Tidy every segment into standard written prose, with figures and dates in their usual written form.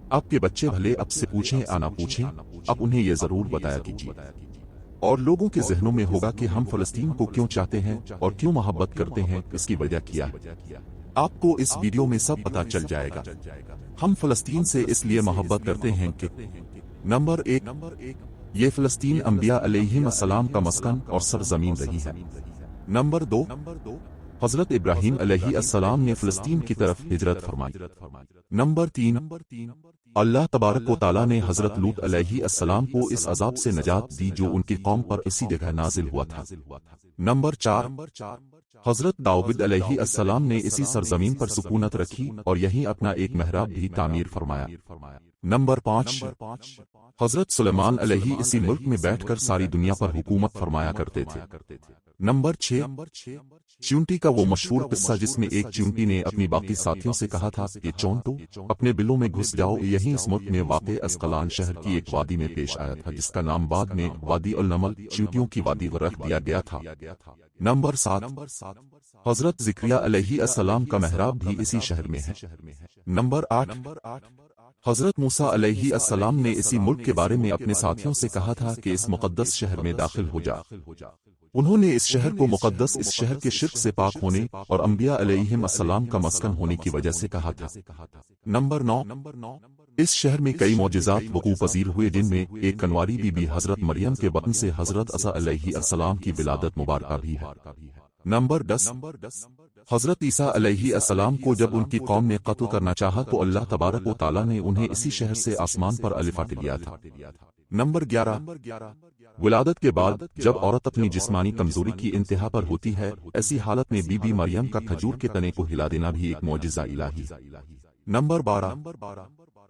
آپ کے بچے بھلے اب سے پوچھیں آنا پوچھیں، اب انہیں یہ ضرور بتایا کیجیے۔ اور لوگوں کے ذہنوں میں ہوگا کہ ہم فلسطین کو کیوں چاہتے ہیں اور کیوں محبت کرتے ہیں، اس کی وجہ کیا ہے۔ آپ کو اس ویڈیو میں سب پتہ چل جائے گا۔ ہم فلسطین سے اس لیے محبت کرتے ہیں کہ نمبر 1، یہ فلسطین انبیاء علیہم السلام کا مسکن اور سرزمین رہی ہے۔ نمبر 2، حضرت ابراہیم علیہ السلام نے فلسطین کی طرف ہجرت فرمائی۔ نمبر 3، اللہ تبارک و تعالیٰ نے حضرت لوط علیہ السلام کو اس عذاب سے نجات دی جو ان کی قوم پر اسی جگہ نازل ہوا تھا۔ نمبر 4، حضرت داؤد علیہ السلام نے اسی سرزمین پر سکونت رکھی اور یہیں اپنا ایک محراب بھی تعمیر فرمایا۔ نمبر 5، حضرت سلیمان علیہ اسی ملک میں بیٹھ کر ساری دنیا پر حکومت فرمایا کرتے تھے۔ نمبر 6، چیونٹی کا وہ مشہور قصہ جس میں ایک چیونٹی نے اپنی باقی ساتھیوں سے کہا تھا کہ چونٹو اپنے بلوں میں گھس جاؤ، یہیں اس ملک میں واقع اسقلان شہر کی ایک وادی میں پیش آیا تھا جس کا نام بعد میں وادی النمل چیونٹیوں کی وادی رکھ دیا گیا تھا۔ نمبر 7، حضرت زکریا علیہ السلام کا محراب بھی اسی شہر میں ہے۔ نمبر 8، حضرت موسیٰ علیہ السلام نے اسی ملک کے بارے میں اپنے ساتھیوں سے کہا تھا کہ اس مقدس شہر میں داخل ہو جا۔ انہوں نے اس شہر کو مقدس اس شہر کے شرک سے پاک ہونے اور انبیاء علیہم السلام کا مسکن ہونے کی وجہ سے کہا تھا۔ نمبر 9، اس شہر میں کئی معجزات وقوع پذیر ہوئے جن میں ایک کنواری بی بی حضرت مریم کے بطن سے حضرت عیسیٰ علیہ السلام کی ولادت مبارکہ بھی ہے۔ نمبر 10، حضرت عیسیٰ علیہ السلام کو جب ان کی قوم نے قتل کرنا چاہا تو اللہ تبارک و تعالیٰ نے انہیں اسی شہر سے آسمان پر الفاٹ لیا تھا۔ نمبر 11، ولادت کے بعد جب عورت اپنی جسمانی کمزوری کی انتہا پر ہوتی ہے، ایسی حالت میں بی بی مریم کا کھجور کے تنے کو ہلا دینا بھی ایک معجزہ الہی۔ نمبر 12،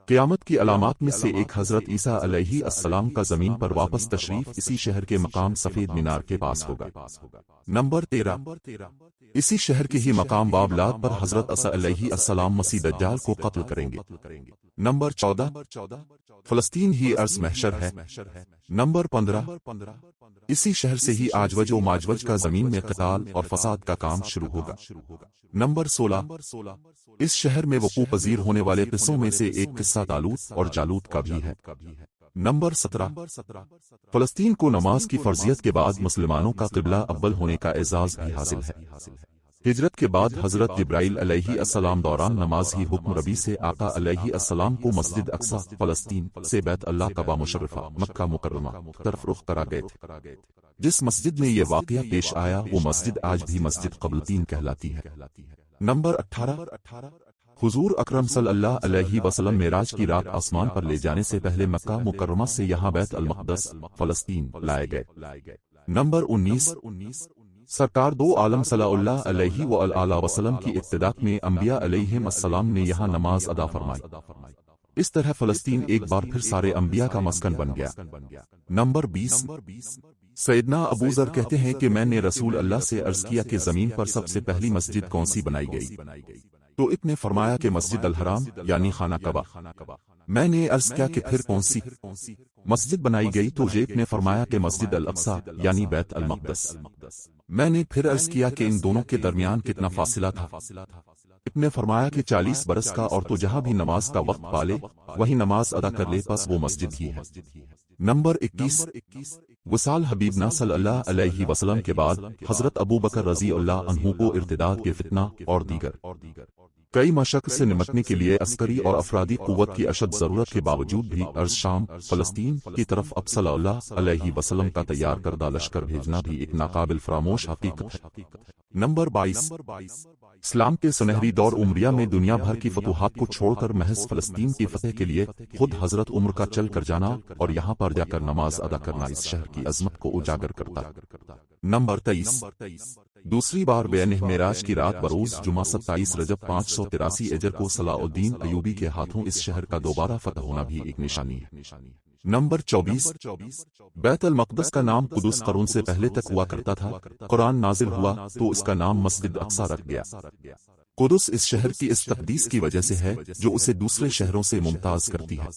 قیامت کی علامات میں سے ایک حضرت عیسیٰ علیہ السلام کا زمین پر واپس تشریف اسی شہر کے مقام سفید مینار کے پاس ہوگا۔ نمبر 13، اسی شہر کے ہی مقام بابلات پر حضرت عیسیٰ علیہ السلام مسیح دجال کو قتل کریں گے۔ نمبر 14، فلسطین ہی ارض محشر ہے۔ نمبر 15، اسی شہر سے ہی آجوج و ماجوج کا زمین میں قتال اور فساد کا کام شروع ہوگا۔ نمبر 16، اس شہر میں وقوع پذیر ہونے والے قصوں میں سے ایک قصہ طالوت اور جالوت کا بھی ہے۔ نمبر 17، فلسطین کو نماز کی فرضیت کے بعد مسلمانوں کا قبلہ اول ہونے کا اعزاز بھی حاصل ہے۔ ہجرت کے بعد حضرت جبرائیل علیہ السلام دوران نماز ہی حکم ربی سے آقا علیہ السلام کو مسجد اقصی فلسطین سے بیت اللہ کعبہ مشرفہ مکہ مکرمہ طرف رخ کرا گئے تھے۔ جس مسجد میں یہ واقعہ پیش آیا وہ مسجد آج بھی مسجد قبلتین کہلاتی ہے۔ نمبر 18، حضور اکرم صلی اللہ علیہ وسلم معراج کی رات آسمان پر لے جانے سے پہلے مکہ مکرمہ سے یہاں بیت المقدس فلسطین لائے گئے۔ نمبر 19، سرکار دو عالم صلی اللہ علیہ وآلہ وسلم کی ابتدا میں انبیاء علیہم السلام نے یہاں نماز ادا فرمائی۔ اس طرح فلسطین ایک بار پھر سارے انبیاء کا مسکن بن گیا۔ نمبر 20، سیدنا ابو ذر کہتے ہیں کہ میں نے رسول اللہ سے عرض کیا کہ زمین پر سب سے پہلی مسجد کون سی بنائی گئی؟ تو ابن نے فرمایا کہ مسجد الحرام یعنی خانہ کعبہ۔ میں نے عرض کیا کہ پھر کون سی مسجد بنائی گئی؟ تو ابن نے فرمایا کہ مسجد الاقصی یعنی بیت المقدس۔ میں نے پھر عرض کیا کہ ان دونوں کے درمیان کتنا فاصلہ تھا؟ ابن نے فرمایا کہ 40 برس کا، اور تو جہاں بھی نماز کا وقت پالے وہی نماز ادا کر لے، پس وہ مسجد ہی ہے۔ نمبر 21، وصال حبیبنا صلی اللہ علیہ وسلم کے بعد حضرت ابو بکر رضی اللہ عنہ کو ارتداد کے فتنہ اور دیگر کئی مشق سے نمٹنے کے لیے عسکری اور افرادی قوت کی اشد ضرورت کے باوجود بھی ارض شام فلسطین کی طرف اب صلی اللہ علیہ وسلم کا تیار کردہ لشکر بھیجنا بھی ایک ناقابل فراموش حقیقت ہے۔ نمبر 22، اسلام کے سنہری دور عمریہ میں دنیا بھر کی فتوحات کو چھوڑ کر محض فلسطین کی فتح کے لیے خود حضرت عمر کا چل کر جانا اور یہاں پر جا کر نماز ادا کرنا اس شہر کی عظمت کو اجاگر کرتا۔ نمبر 23، دوسری بار بین معراج کی رات بروز جمعہ 27 رجب 583 ہجری کو صلاح الدین ایوبی کے ہاتھوں اس شہر کا دوبارہ فتح ہونا بھی ایک نشانی ہے۔ نمبر 24، بیت المقدس کا نام قدس قرون سے پہلے تک ہوا کرتا تھا، قرآن نازل ہوا تو اس کا نام مسجد اقصی رکھ گیا۔ قدس اس شہر کی اس تقدیس کی وجہ سے ہے جو اسے دوسرے شہروں سے ممتاز کرتی ہے۔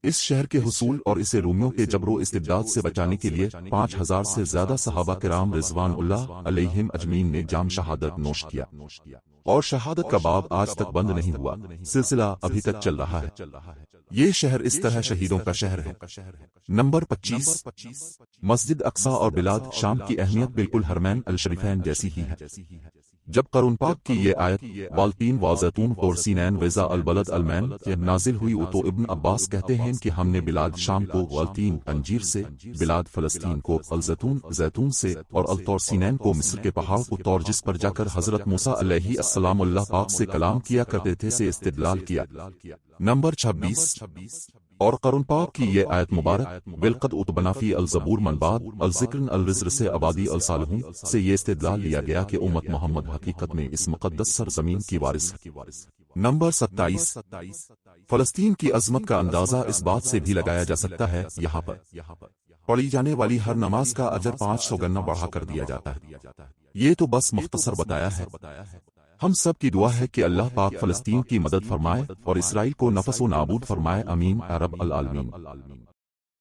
اس شہر کے حصول اور اسے رومیوں کے جبر و استبداد سے بچانے کے لیے 5000 سے زیادہ صحابہ کرام رضوان اللہ علیہم اجمعین نے جام شہادت نوش کیا۔ اور شہادت کا باب آج تک بند نہیں ہوا، سلسلہ ابھی تک چل رہا ہے۔ یہ شہر اس طرح شہیدوں کا شہر ہے۔ نمبر 25، مسجد اقصی اور بلاد شام کی اہمیت بالکل حرمین الشریفین جیسی ہی ہے۔ جب قرآن پاک کی یہ آیت والتین والزیتون والسینین غذا البلد المین نازل ہوئی تو ابن عباس کہتے ہیں کہ ہم نے بلاد شام کو والتین انجیر سے، بلاد فلسطین کو الزیتون زیتون سے، اور الطور سینین کو مصر کے پہاڑ کو طور جس پر جا کر حضرت موسیٰ علیہ السلام اللہ پاک سے کلام کیا کرتے تھے سے استدلال کیا۔ نمبر 26، اور قرآن پاک کی یہ آیت مبارک بالقد اتبنا فی الزبور من بعد الذکر الوزر سے عبادی الصالحون سے یہ استدلال لیا گیا کہ امت محمد حقیقت میں اس مقدس سرزمین کی وارث ہے۔ نمبر 27، فلسطین کی عظمت کا اندازہ اس بات سے بھی لگایا جا سکتا ہے، یہاں پر پڑھی جانے والی ہر نماز کا اجر 500 گنا بڑھا کر دیا جاتا ہے۔ یہ تو بس مختصر بتایا ہے۔ ہم سب کی دعا ہے کہ اللہ پاک فلسطین کی مدد فرمائے اور اسرائیل کو نفس و نابود فرمائے، آمین یا رب العالمین۔